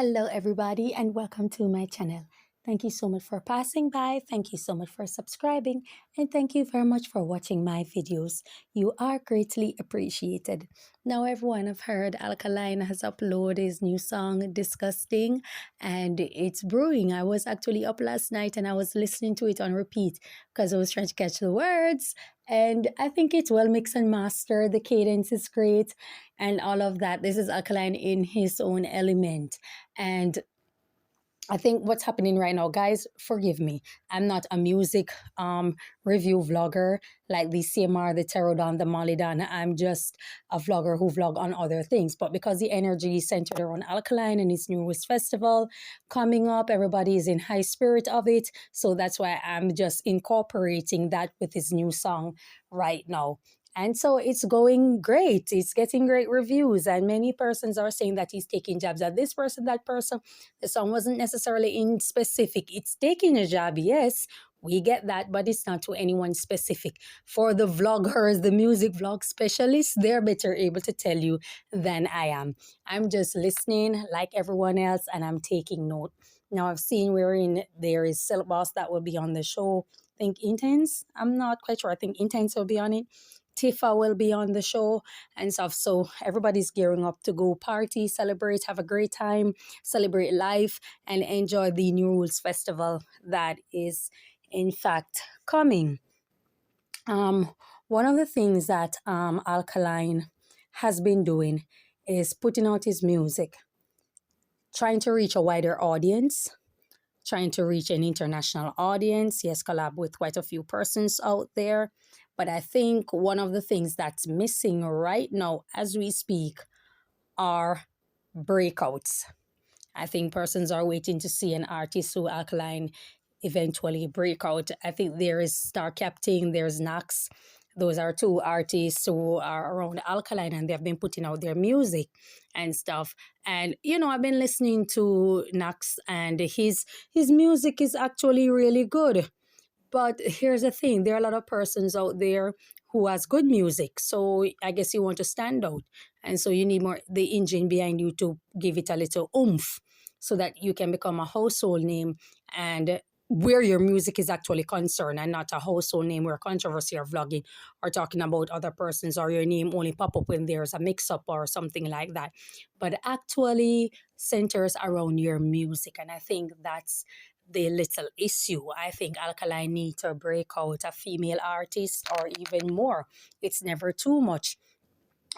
Hello, everybody, and welcome to my channel. Thank you so much for passing by. Thank you so much for subscribing. And thank you very much for watching my videos. You are greatly appreciated. Now, everyone, I've heard Alkaline has uploaded his new song, Disgusting, and it's brewing. I was actually up last night and I was listening to it on repeat because I was trying to catch the words. And I think it's well mixed and mastered. The cadence is great and all of that. This is Alkaline in his own element. And I think what's happening right now, guys, forgive me. I'm not a music review vlogger like the CMR, the Pterodon, the Molydon. I'm just a vlogger who vlog on other things. But because the energy is centered around Alkaline and his newest festival coming up, everybody is in high spirit of it. So that's why I'm just incorporating that with his new song right now. And so it's going great. It's getting great reviews. And many persons are saying that he's taking jabs at this person, that person. The song wasn't necessarily in specific. It's taking a jab, yes. We get that, but it's not to anyone specific. For the vloggers, the music vlog specialists, they're better able to tell you than I am. I'm just listening like everyone else, and I'm taking note. Now, I've seen there is Silk Boss that will be on the show. I think Intense. I'm not quite sure. I think Intense will be on it. Tifa will be on the show and stuff. So everybody's gearing up to go party, celebrate, have a great time, celebrate life, and enjoy the New Rules Festival that is, in fact, coming. One of the things that Alkaline has been doing is putting out his music, trying to reach a wider audience, trying to reach an international audience. He has collabed with quite a few persons out there. But I think one of the things that's missing right now as we speak are breakouts. I think persons are waiting to see an artist who Alkaline eventually break out. I think there is Star Captain, there's Nax. Those are two artists who are around Alkaline and they've been putting out their music and stuff. And, I've been listening to Nax and his music is actually really good. But here's the thing, there are a lot of persons out there who has good music. So I guess you want to stand out. And so you need more the engine behind you to give it a little oomph so that you can become a household name and where your music is actually concerned and not a household name where controversy or vlogging or talking about other persons or your name only pop up when there's a mix-up or something like that. But actually centers around your music. And I think that's the little issue. I think Alkaline need to break out a female artist or even more. It's never too much.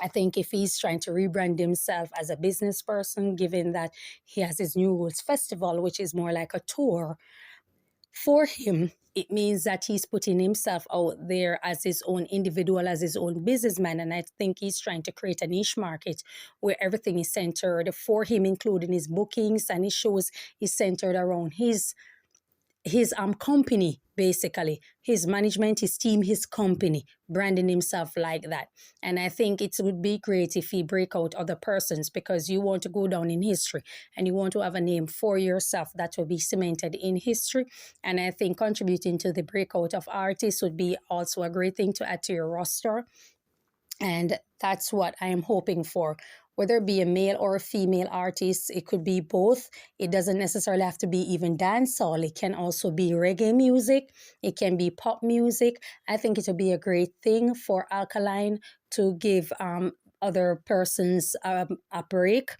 I think if he's trying to rebrand himself as a business person, given that he has his New Rules Festival, which is more like a tour, for him, it means that he's putting himself out there as his own individual, as his own businessman. And I think he's trying to create a niche market where everything is centered for him, including his bookings and his shows is centered around his company, basically his management, his team, his company, branding himself like that. And I think it would be great if he break out other persons because you want to go down in history and you want to have a name for yourself that will be cemented in history. And I think contributing to the breakout of artists would be also a great thing to add to your roster. And that's what I am hoping for. Whether it be a male or a female artist, it could be both. It doesn't necessarily have to be even dancehall. It can also be reggae music. It can be pop music. I think it would be a great thing for Alkaline to give other persons a break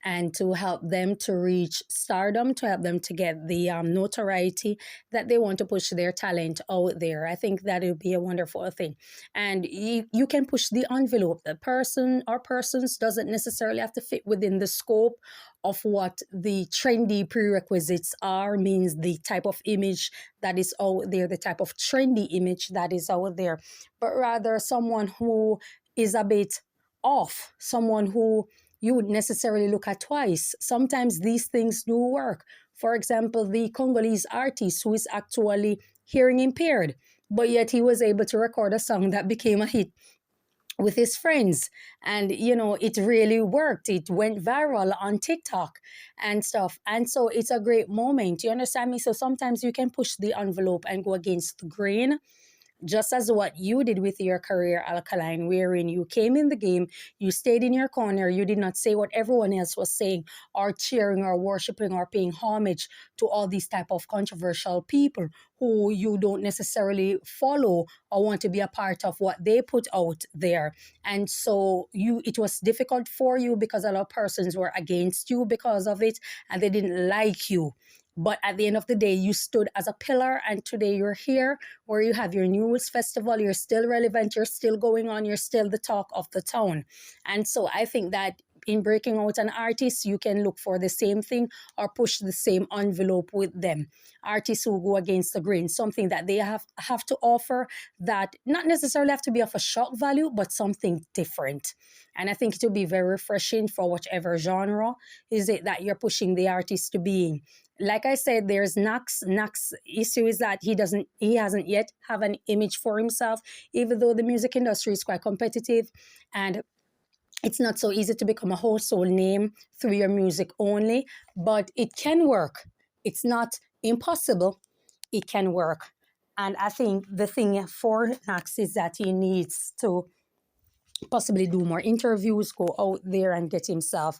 and to help them to reach stardom, to help them to get the notoriety that they want to push their talent out there. I think that would be a wonderful thing. And you can push the envelope. The person or persons doesn't necessarily have to fit within the scope of what the trendy prerequisites are, means the type of image that is out there, the type of trendy image that is out there, but rather someone who is a bit off, someone who you would necessarily look at twice. Sometimes these things do work. For example, the Congolese artist who is actually hearing impaired, but yet he was able to record a song that became a hit with his friends. And, it really worked. It went viral on TikTok and stuff. And so it's a great moment. You understand me? So sometimes you can push the envelope and go against the grain just as what you did with your career, Alkaline, wherein you came in the game, you stayed in your corner, you did not say what everyone else was saying, or cheering, or worshiping, or paying homage to all these type of controversial people who you don't necessarily follow or want to be a part of what they put out there. And so it was difficult for you because a lot of persons were against you because of it, and they didn't like you. But at the end of the day, you stood as a pillar, and today you're here where you have your New Rules Festival. You're still relevant, you're still going on, you're still the talk of the town. And so I think that in breaking out an artist, you can look for the same thing or push the same envelope with them. Artists who go against the grain, something that they have to offer that not necessarily have to be of a shock value, but something different. And I think it will be very refreshing for whichever genre is it that you're pushing the artist to be in. Like I said, there's Knox. Knox issue is that he hasn't yet have an image for himself, even though the music industry is quite competitive, and it's not so easy to become a household name through your music only, but it can work. It's not impossible. It can work. And I think the thing for Knox is that he needs to possibly do more interviews, go out there and get himself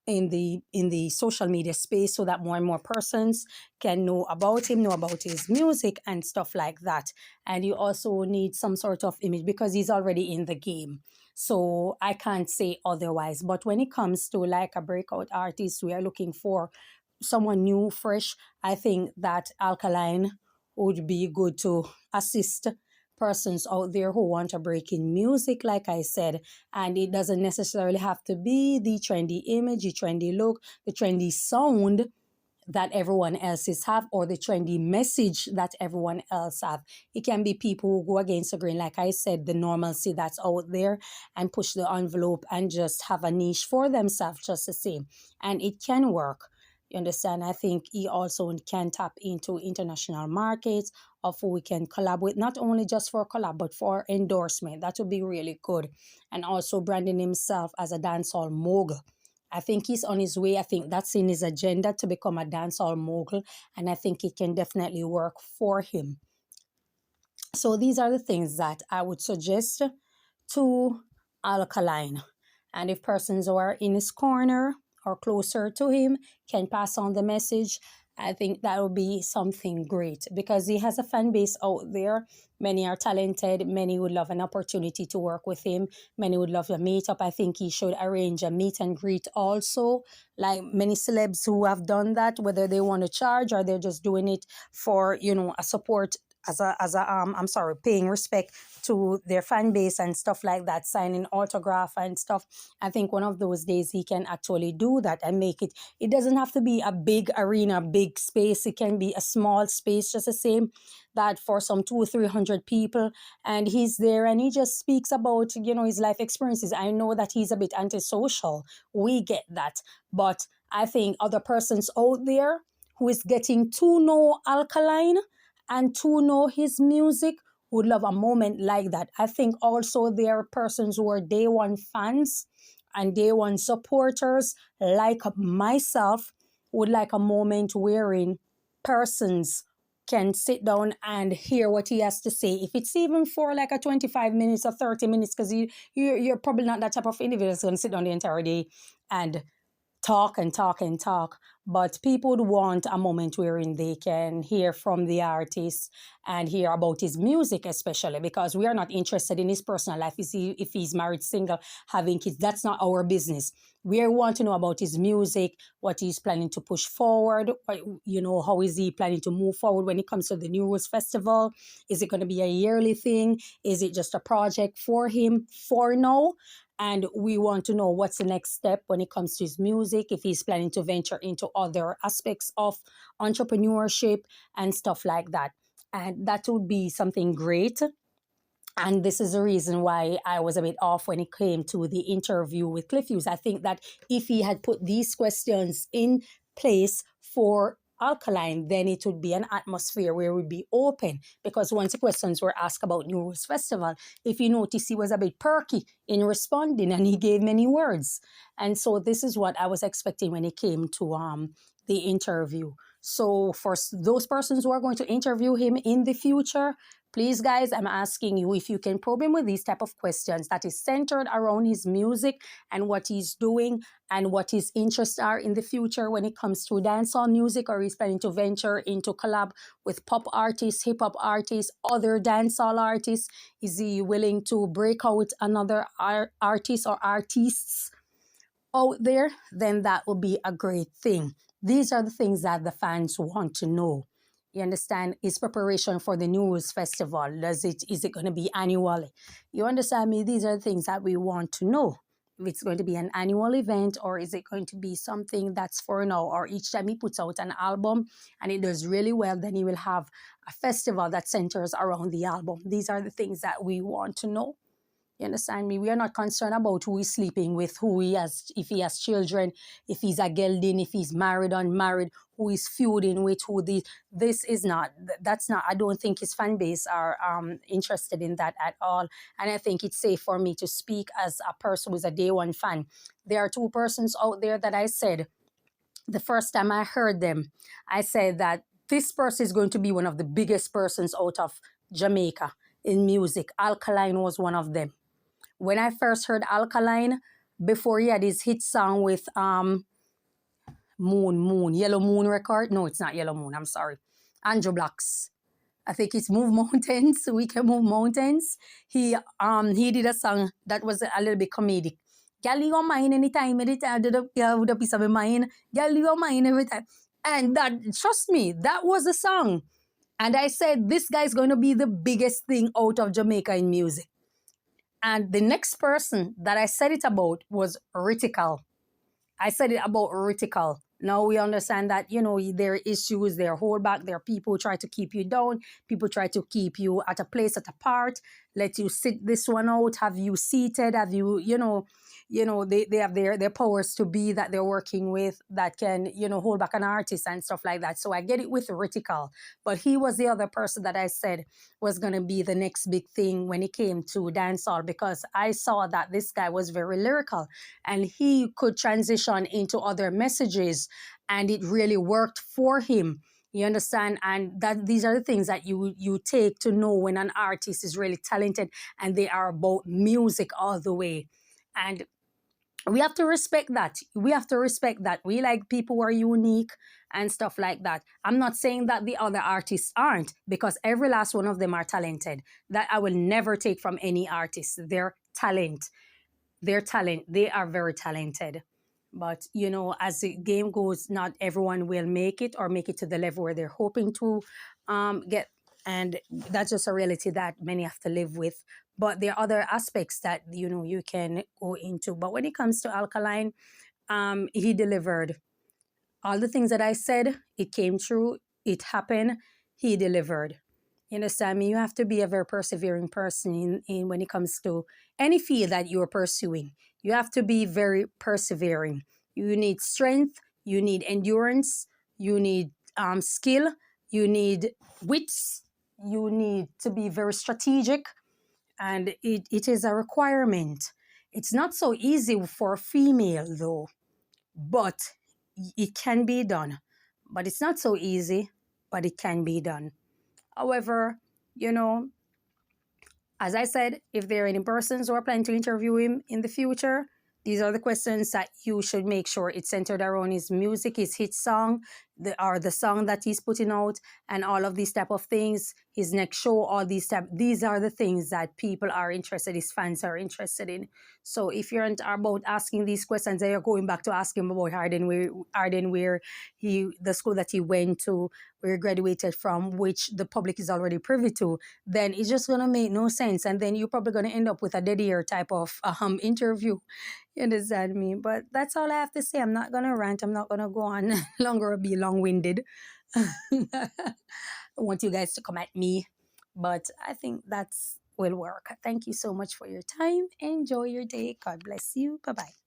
in the social media space so that more and more persons can know about him, know about his music and stuff like that. And you also need some sort of image because he's already in the game. So I can't say otherwise. But when it comes to like a breakout artist, we are looking for someone new, fresh. I think that Alkaline would be good to assist persons out there who want to break in music, like I said. And it doesn't necessarily have to be the trendy image, the trendy look, the trendy sound that everyone else is have, or the trendy message that everyone else have. It can be people who go against the grain, like I said, the normalcy that's out there, and push the envelope and just have a niche for themselves just the same. And it can work. You understand? I think he also can tap into international markets of who we can collab with, not only just for collab, but for endorsement. That would be really good. And also branding himself as a dancehall mogul. I think he's on his way. I think that's in his agenda to become a dancehall mogul. And I think it can definitely work for him. So these are the things that I would suggest to Alkaline. And if persons who are in his corner or closer to him can pass on the message, I think that would be something great because he has a fan base out there. Many are talented. Many would love an opportunity to work with him. Many would love a meetup. I think he should arrange a meet and greet also, like many celebs who have done that, whether they want to charge or they're just doing it for, a support paying respect to their fan base and stuff like that, signing autograph and stuff. I think one of those days he can actually do that and make it. It doesn't have to be a big arena, big space. It can be a small space, just the same that for some 200-300 people. And he's there and he just speaks about, his life experiences. I know that he's a bit antisocial. We get that. But I think other persons out there who is getting to know Alkaline and to know his music would love a moment like that. I think also there are persons who are day one fans and day one supporters like myself would like a moment wherein persons can sit down and hear what he has to say. If it's even for like a 25 minutes or 30 minutes, because you're probably not that type of individual that's going to sit down the entire day and talk and talk and talk, but people would want a moment wherein they can hear from the artist and hear about his music, especially because we are not interested in his personal life. If he's married, single, having kids, that's not our business. We want to know about his music, what he's planning to push forward, how is he planning to move forward when it comes to the New Rules Festival? Is it going to be a yearly thing? Is it just a project for him for now? And we want to know what's the next step when it comes to his music, if he's planning to venture into other aspects of entrepreneurship and stuff like that. And that would be something great. And this is the reason why I was a bit off when it came to the interview with Cliff Hughes. I think that if he had put these questions in place for Alkaline, then it would be an atmosphere where we'd be open. Because once the questions were asked about New Rules Festival, if you notice, he was a bit perky in responding and he gave many words. And so this is what I was expecting when it came to the interview. So for those persons who are going to interview him in the future, Please, guys, I'm asking you if you can probe him with these type of questions that is centered around his music and what he's doing and what his interests are in the future when it comes to dancehall music, or he's planning to venture into collab with pop artists, hip hop artists, other dancehall artists. Is he willing to break out another artist or artists out there? Then that would be a great thing. These are the things that the fans want to know. You understand? Is preparation for the News Festival? Is it going to be annually? You understand me? These are the things that we want to know. If it's going to be an annual event, or is it going to be something that's for now, or each time he puts out an album and it does really well, then he will have a festival that centers around the album. These are the things that we want to know. You understand me? We are not concerned about who he's sleeping with, who he has, if he has children, if he's a gelding, if he's married, unmarried, who he's feuding with, this is not, that's not, I don't think his fan base are interested in that at all. And I think it's safe for me to speak as a person who's a day one fan. There are two persons out there that I said, the first time I heard them, I said that this person is going to be one of the biggest persons out of Jamaica in music. Alkaline was one of them. When I first heard Alkaline, before he had his hit song with Yellow Moon record. No, it's not Yellow Moon, I'm sorry. Andrew Blacks. I think it's Move Mountains, We Can Move Mountains. He did a song that was a little bit comedic. Girl, you mind anytime, with a piece of my mind. Girl, you mind every time. And that, trust me, that was the song. And I said, this guy's going to be the biggest thing out of Jamaica in music. And the next person that I said it about was Ritical. I said it about Ritical. Now we understand that, there are issues, there are holdback, there are people who try to keep you down, people try to keep you at a place, at a part, let you sit this one out, have you seated, have you, they have their powers to be that they're working with that can, hold back an artist and stuff like that. So I get it with Ritical. But he was the other person that I said was going to be the next big thing when it came to dancehall, because I saw that this guy was very lyrical and he could transition into other messages and it really worked for him. You understand? And that these are the things that you take to know when an artist is really talented and they are about music all the way. And we have to respect that. We have to respect that. We like people who are unique and stuff like that. I'm not saying that the other artists aren't, because every last one of them are talented. That I will never take from any artist. Their talent. They are very talented. But, as the game goes, not everyone will make it or make it to the level where they're hoping to get. And that's just a reality that many have to live with. But there are other aspects that, you can go into. But when it comes to Alkaline, he delivered. All the things that I said, it came true. It happened. He delivered. You understand me? You have to be a very persevering person in when it comes to any field that you're pursuing. You have to be very persevering. You need strength. You need endurance. You need skill. You need wits. You need to be very strategic. And it is a requirement. It's not so easy for a female, though, but it can be done. But it's not so easy, but it can be done. However, as I said, if there are any persons who are planning to interview him in the future, these are the questions that you should make sure it's centered around his music, his hit song, the song that he's putting out, and all of these type of things, his next show, all these are the things that people are interested, his fans are interested in. So if you're about asking these questions and you're going back to ask him about Arden, where the school that he went to, where he graduated from, which the public is already privy to, then it's just going to make no sense. And then you're probably going to end up with a dead ear type of interview. You understand me? But that's all I have to say. I'm not going to rant. I'm not going to go on longer or be long-winded. I want you guys to come at me. But I think that's will work. Thank you so much for your time. Enjoy your day. God bless you. Bye-bye.